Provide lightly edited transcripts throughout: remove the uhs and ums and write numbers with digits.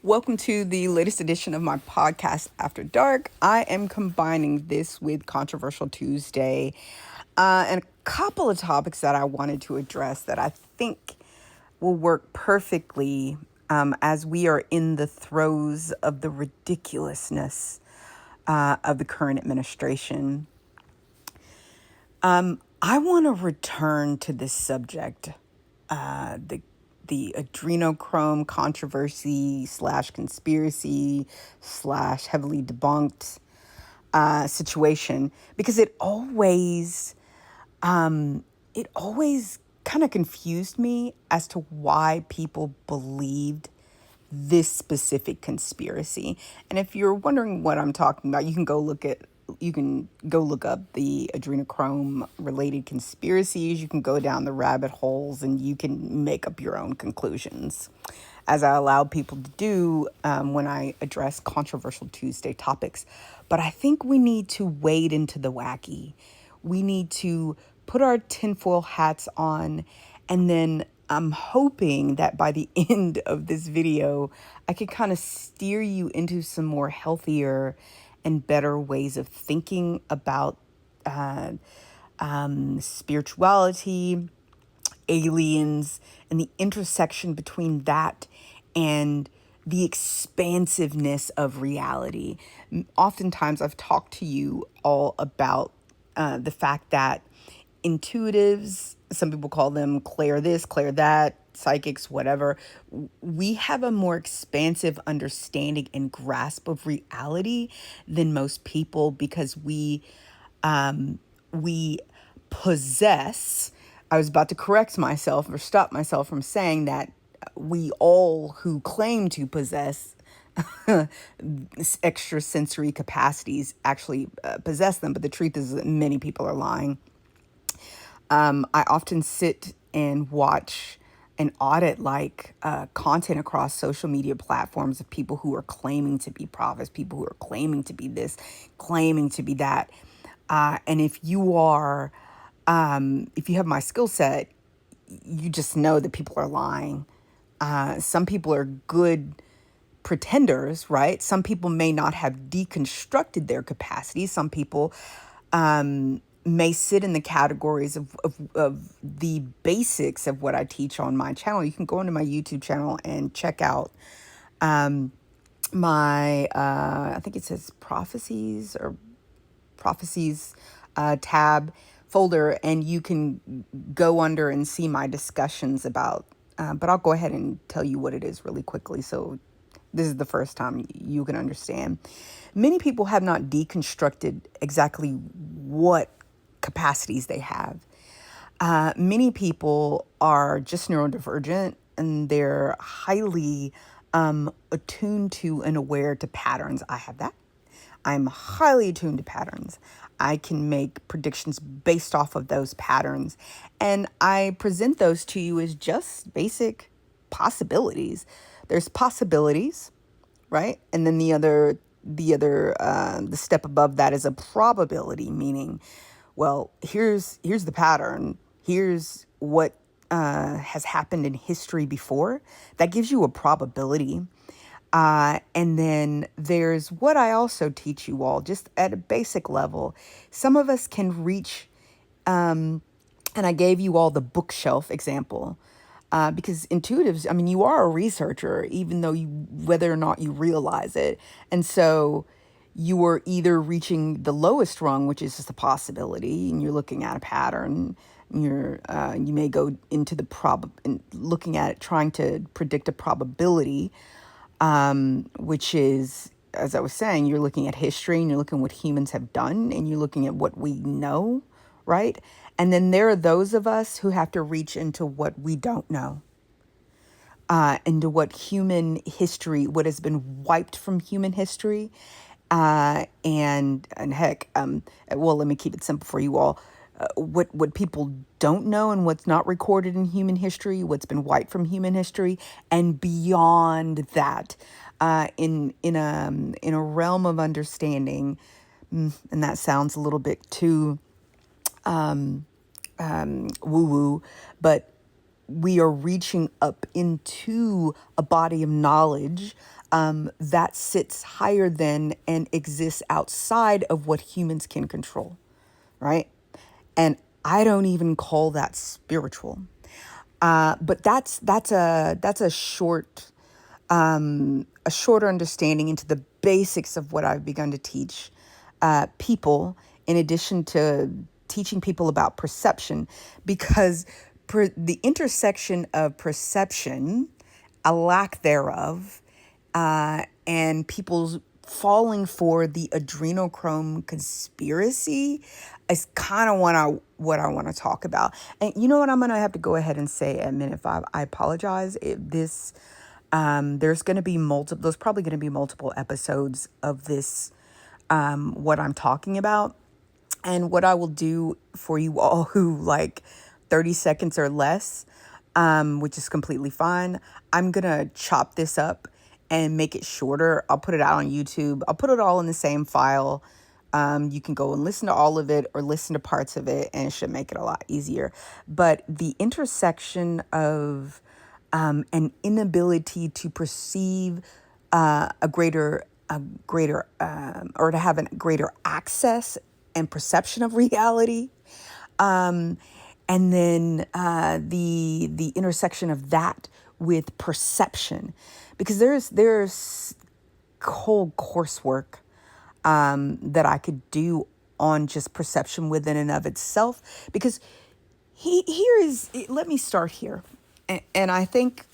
Welcome to the latest edition of my podcast, After Dark. I am combining this with Controversial Tuesday and a couple of topics that I wanted to address that I think will work perfectly as we are in the throes of the ridiculousness of the current administration. I want to return to this subject, the adrenochrome controversy slash conspiracy slash heavily debunked situation, because it always kind of confused me as to why people believed this specific conspiracy. And if you're wondering what I'm talking about, you can go look up the adrenochrome related conspiracies. You can go down the rabbit holes and you can make up your own conclusions, as I allow people to do when I address Controversial Tuesday topics. But I think we need to wade into the wacky. We need to put our tinfoil hats on, and then I'm hoping that by the end of this video, I can kind of steer you into some more healthier and better ways of thinking about spirituality, aliens, and the intersection between that and the expansiveness of reality. Oftentimes, I've talked to you all about the fact that intuitives, some people call them clair this, clair that, psychics, whatever, we have a more expansive understanding and grasp of reality than most people, because we possess, I was about to correct myself or stop myself from saying that we all who claim to possess extrasensory capacities actually possess them, but the truth is that many people are lying. I often sit and watch and audit content across social media platforms of people who are claiming to be prophets, people who are claiming to be this, claiming to be that. And if you have my skill set, you just know that people are lying. Some people are good pretenders, right? Some people may not have deconstructed their capacity. Some people may sit in the categories of the basics of what I teach on my channel. You can go into my YouTube channel and check out my, I think it says prophecies tab folder, and you can go under and see my discussions about, but I'll go ahead and tell you what it is really quickly, so this is the first time you can understand. Many people have not deconstructed exactly what capacities they have. Many people are just neurodivergent, and they're highly attuned to and aware to patterns. I have that. I'm highly attuned to patterns. I can make predictions based off of those patterns, and I present those to you as just basic possibilities. There's possibilities, right? And then the step above that is a probability, meaning, well, here's the pattern. Here's what has happened in history before. That gives you a probability. And then there's what I also teach you all, just at a basic level. Some of us can reach, and I gave you all the bookshelf example, because intuitives, I mean, you are a researcher, even though whether or not you realize it. And so you are either reaching the lowest rung, which is just a possibility, and you're looking at a pattern. You may go into looking at it, trying to predict a probability, which is, as I was saying, you're looking at history and you're looking at what humans have done and you're looking at what we know, right? And then there are those of us who have to reach into what we don't know, into what human history, what has been wiped from human history. And heck, well, let me keep it simple for you all. What people don't know and what's not recorded in human history, what's been wiped from human history, and beyond that, in a realm of understanding, and that sounds a little bit too woo-woo, but we are reaching up into a body of knowledge that sits higher than and exists outside of what humans can control, right? And I don't even call that spiritual. But that's a shorter understanding into the basics of what I've begun to teach people, in addition to teaching people about perception, because the intersection of perception, a lack thereof, and people's falling for the adrenochrome conspiracy is kind of what I want to talk about. And you know what? I'm going to have to go ahead and say at minute 5, I apologize. There's going to be there's probably going to be multiple episodes of this, what I'm talking about. And what I will do for you all who like 30 seconds or less, which is completely fine, I'm going to chop this up and make it shorter. I'll put it out on YouTube. I'll put it all in the same file. You can go and listen to all of it or listen to parts of it, and it should make it a lot easier. But the intersection of an inability to perceive or to have a greater access and perception of reality, and then the intersection of that with perception, because there's whole coursework that I could do on just perception within and of itself. Because let me start here, and I think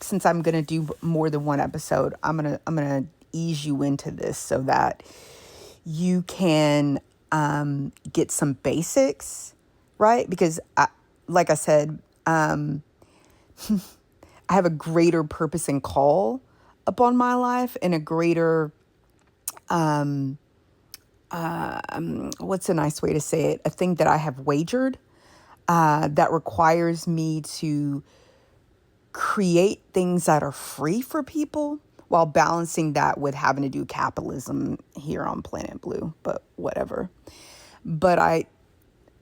since I'm gonna do more than one episode, I'm gonna ease you into this so that you can get some basics, right? Because like I said, I have a greater purpose and call upon my life, and a greater, what's a nice way to say it? A thing that I have wagered that requires me to create things that are free for people while balancing that with having to do capitalism here on Planet Blue, but whatever. But I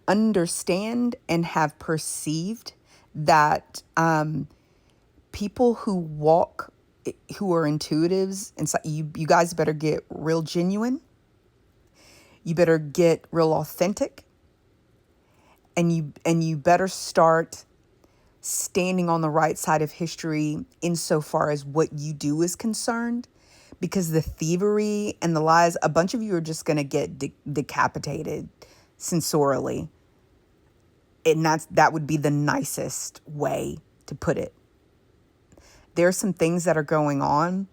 understand and have perceived that people who are intuitives, and so you guys better get real genuine. You better get real authentic, and you better start standing on the right side of history insofar as what you do is concerned, because the thievery and the lies, a bunch of you are just going to get decapitated sensorially. And that would be the nicest way to put it. There are some things that are going on,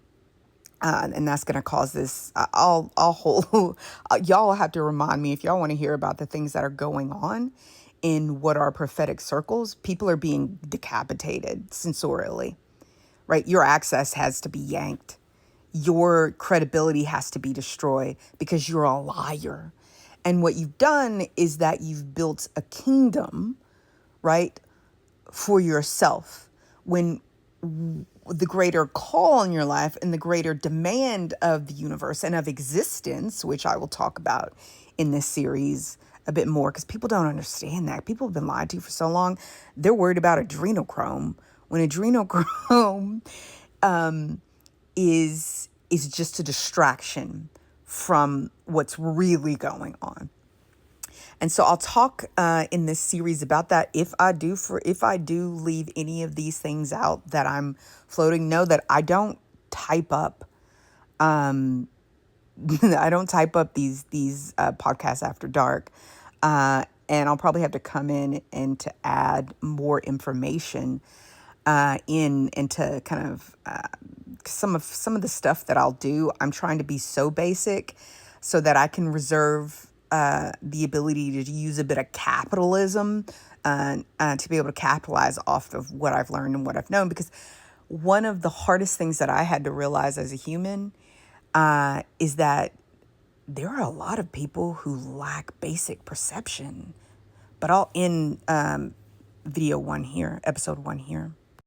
and that's going to cause this. I'll hold, y'all have to remind me if y'all want to hear about the things that are going on in what are prophetic circles. People are being decapitated sensorially, right? Your access has to be yanked. Your credibility has to be destroyed because you're a liar. And what you've done is that you've built a kingdom, right, for yourself, when the greater call in your life and the greater demand of the universe and of existence, which I will talk about in this series a bit more, because people don't understand that. People have been lied to for so long. They're worried about adrenochrome, when adrenochrome is just a distraction from what's really going on. And so I'll talk in this series about that. If I do leave any of these things out that I'm floating, know that I don't type up I don't type up these podcasts after dark. And I'll probably have to come in and to add more information into kind of some of the stuff that I'll do. I'm trying to be so basic so that I can reserve the ability to use a bit of capitalism to be able to capitalize off of what I've learned and what I've known. Because one of the hardest things that I had to realize as a human is that there are a lot of people who lack basic perception. But I'll end episode 1 here.